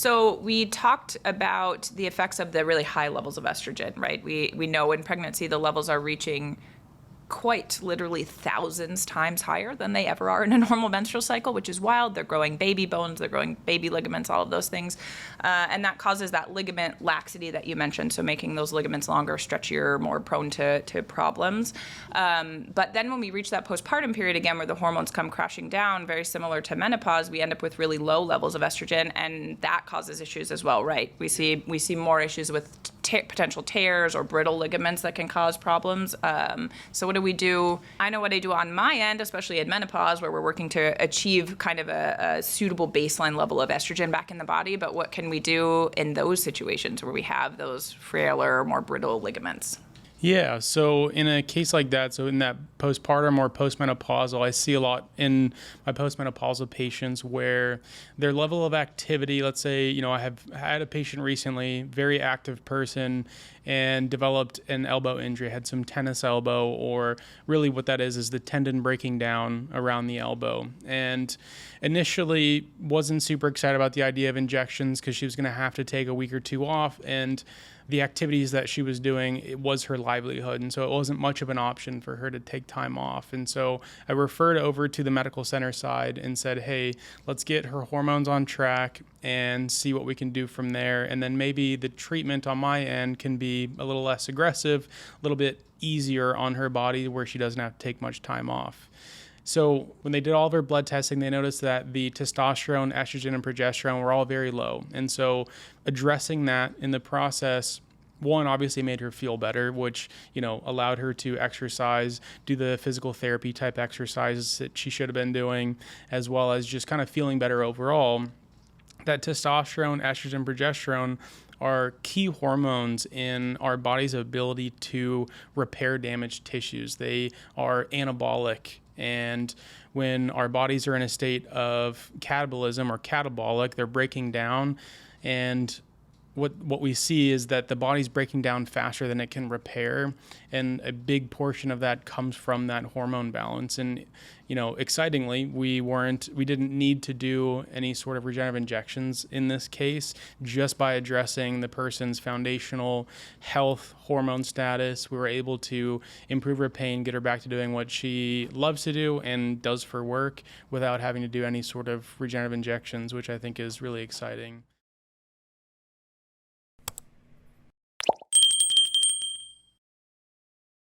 So we talked about the effects of the really high levels of estrogen, right? We know in pregnancy the levels are reaching quite literally thousands times higher than they ever are in a normal menstrual cycle, which is wild. They're growing baby bones, they're growing baby ligaments, all of those things. And that causes that ligament laxity that you mentioned, so making those ligaments longer, stretchier, more prone to problems. But then when we reach that postpartum period again, where the hormones come crashing down, very similar to menopause, we end up with really low levels of estrogen, and that causes issues as well, right? We see more issues with potential tears or brittle ligaments that can cause problems. So what do we do? I know what I do on my end, especially in menopause, where we're working to achieve kind of a suitable baseline level of estrogen back in the body, but what can we do in those situations where we have those frailer, more brittle ligaments? Yeah, so in a case like that, so in that postpartum or postmenopausal, I see a lot in my postmenopausal patients where their level of activity, let's say, I have had a patient recently, very active person, and developed an elbow injury, had some tennis elbow, or really what that is the tendon breaking down around the elbow. And initially wasn't super excited about the idea of injections because she was going to have to take a week or two off, and the activities that she was doing, it was her livelihood. And so it wasn't much of an option for her to take time off. And so I referred over to the medical center side and said, hey, let's get her hormones on track and see what we can do from there. And then maybe the treatment on my end can be a little less aggressive, a little bit easier on her body where she doesn't have to take much time off. So when they did all of her blood testing, they noticed that the testosterone, estrogen, and progesterone were all very low. And so addressing that in the process, one, obviously made her feel better, which, allowed her to exercise, do the physical therapy type exercises that she should have been doing, as well as just kind of feeling better overall. That testosterone, estrogen, progesterone are key hormones in our body's ability to repair damaged tissues. They are anabolic. And when our bodies are in a state of catabolism or catabolic, they're breaking down. And what we see is that the body's breaking down faster than it can repair. And a big portion of that comes from that hormone balance. And, excitingly, we didn't need to do any sort of regenerative injections in this case, just by addressing the person's foundational health hormone status. We were able to improve her pain, get her back to doing what she loves to do and does for work without having to do any sort of regenerative injections, which I think is really exciting.